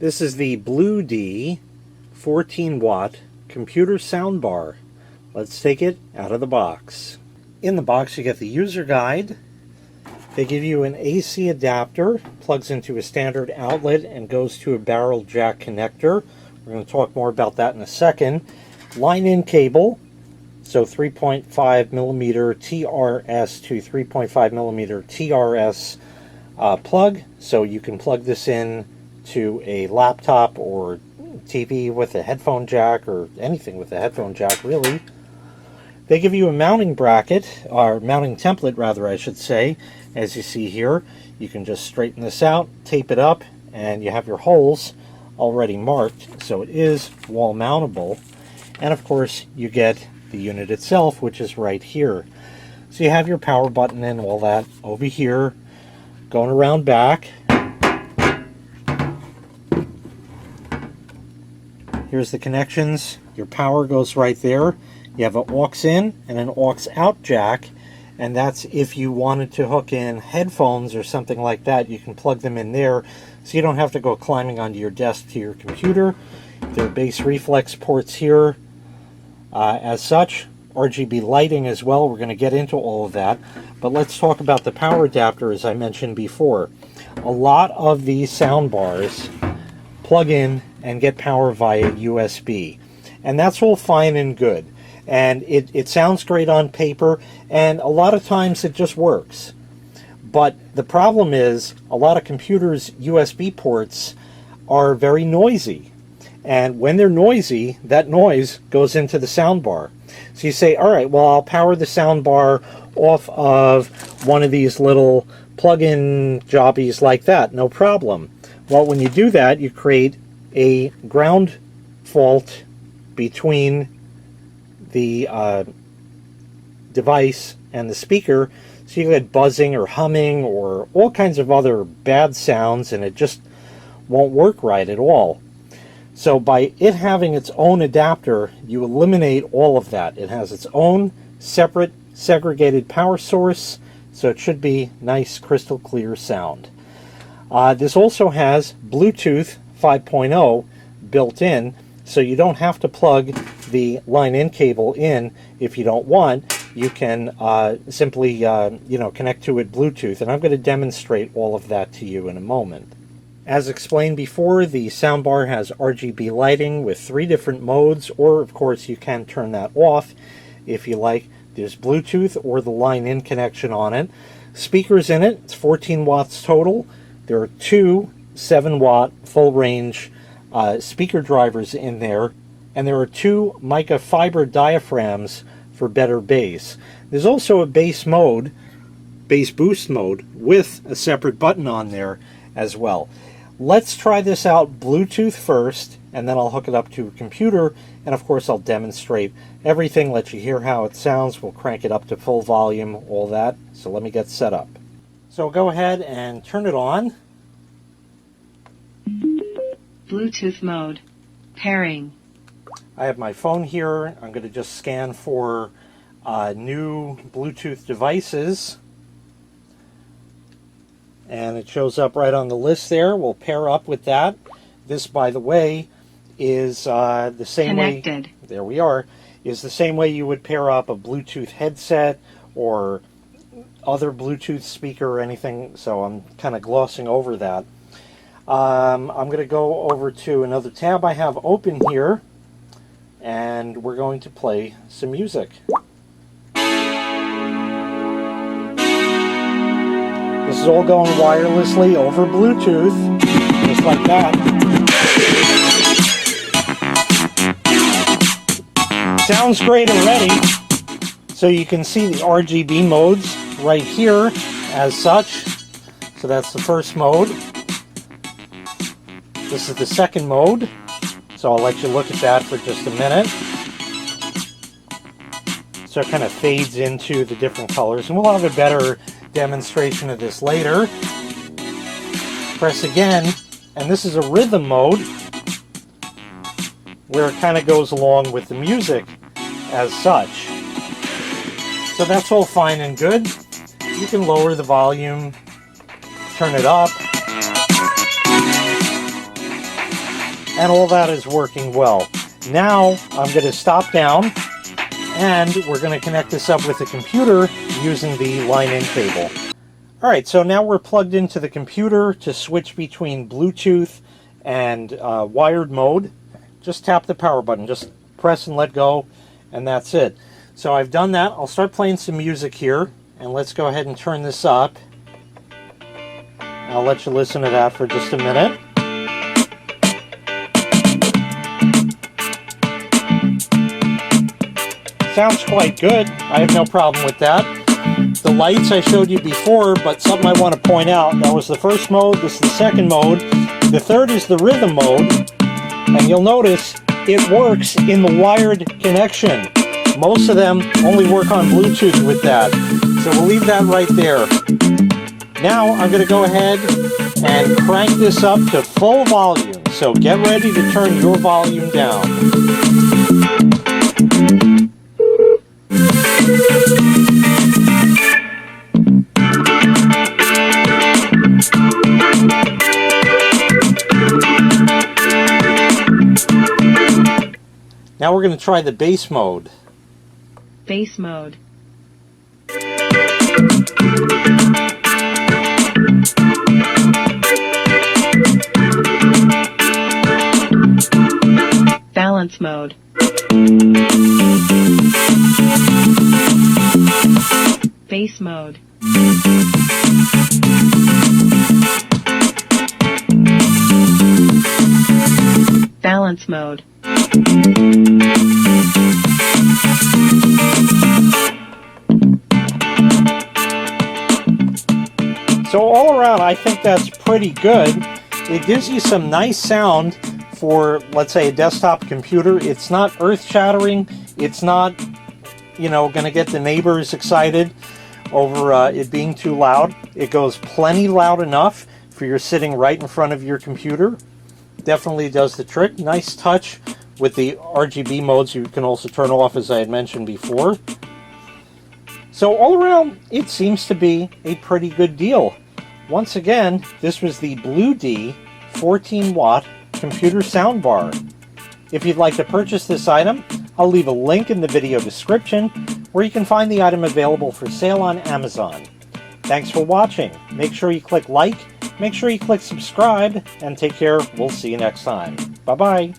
This is the Bluedee 14-watt computer soundbar. Let's take it out of the box. In the box you get the user guide. They give you an AC adapter, plugs into a standard outlet and goes to a barrel jack connector. We're going to talk more about that in a second. Line-in cable, so 3.5 millimeter TRS to 3.5 millimeter TRS plug, so you can plug this in to a laptop or TV with a headphone jack, or anything with a headphone jack really. They give you a mounting bracket, or mounting template rather I should say, as you see here. You can just straighten this out, tape it up, and you have your holes already marked, so it is wall mountable. And of course you get the unit itself, which is right here. So you have your power button and all that over here. Going around back, here's the connections. Your power goes right there. You have an aux in and an aux out jack, and that's if you wanted to hook in headphones or something like that, you can plug them in there, so you don't have to go climbing onto your desk to your computer. There are bass reflex ports here as such. RGB lighting as well. We're going to get into all of that, but let's talk about the power adapter. As I mentioned before, a lot of these sound bars plug in and get power via USB, and that's all fine and good, and it sounds great on paper, and a lot of times it just works. But the problem is a lot of computers' USB ports are very noisy, and when they're noisy, that noise goes into the sound bar. So you say, all right, well, I'll power the sound bar off of one of these little plug-in jobbies like that, no problem. Well, when you do that, you create a ground fault between the device and the speaker, so you get buzzing or humming or all kinds of other bad sounds, and it just won't work right at all. So by it having its own adapter, you eliminate all of that. It has its own separate segregated power source, so it should be nice crystal clear sound. This also has Bluetooth 5.0 built in, so you don't have to plug the line-in cable in if you don't want. You can simply connect to it Bluetooth, and I'm going to demonstrate all of that to you in a moment. As explained before, the soundbar has RGB lighting with 3 different modes, or of course you can turn that off if you like. There's Bluetooth or the line-in connection on it. Speakers in it, it's 14 watts total. There are 2 7-watt full-range speaker drivers in there, and there are 2 mica fiber diaphragms for better bass. There's also a bass mode, bass boost mode, with a separate button on there as well. Let's try this out Bluetooth first, and then I'll hook it up to a computer, and of course I'll demonstrate everything, let you hear how it sounds. We'll crank it up to full volume, all that. So let me get set up. So go ahead and turn it on. Bluetooth mode. Pairing. I have my phone here. I'm going to just scan for new Bluetooth devices. And it shows up right on the list there. We'll pair up with that. This, by the way, is the same Connected. way. There we are. Is the same way you would pair up a Bluetooth headset or other Bluetooth speaker or anything. So I'm kind of glossing over that. I'm going to go over to another tab I have open here, and we're going to play some music. This is all going wirelessly over Bluetooth, just like that. Sounds great already. So you can see the RGB modes right here as such. So that's the first mode. This is the second mode. So I'll let you look at that for just a minute. So it kind of fades into the different colors, and we'll have a better demonstration of this later. Press again, and this is a rhythm mode where it kind of goes along with the music as such. So that's all fine and good. You can lower the volume, turn it up. and all that is working well. Now I'm going to stop down, and we're going to connect this up with the computer using the line-in cable. Alright, so now we're plugged into the computer to switch between Bluetooth and wired mode. Just tap the power button, just press and let go, and that's it. So I've done that. I'll start playing some music here, and let's go ahead and turn this up. I'll let you listen to that for just a minute. Sounds quite good. I have no problem with that. The lights I showed you before, but something I want to point out, that was the first mode, this is the second mode. The third is the rhythm mode, and you'll notice it works in the wired connection. Most of them only work on Bluetooth with that, so we'll leave that right there. Now I'm going to go ahead and crank this up to full volume, so get ready to turn your volume down. Now we're going to try the bass mode. Bass mode. Balance mode. Bass mode. Balance mode. So all around, I think that's pretty good. It gives you some nice sound for, let's say, a desktop computer. It's not earth-shattering. It's not, going to get the neighbors excited over it being too loud. It goes plenty loud enough for you're sitting right in front of your computer. Definitely does the trick. Nice touch with the RGB modes you can also turn off, as I had mentioned before. So all around, it seems to be a pretty good deal. Once again, this was the Bluedee 14-watt computer soundbar. If you'd like to purchase this item, I'll leave a link in the video description where you can find the item available for sale on Amazon. Thanks for watching. Make sure you click like, make sure you click subscribe, and take care. We'll see you next time. Bye-bye.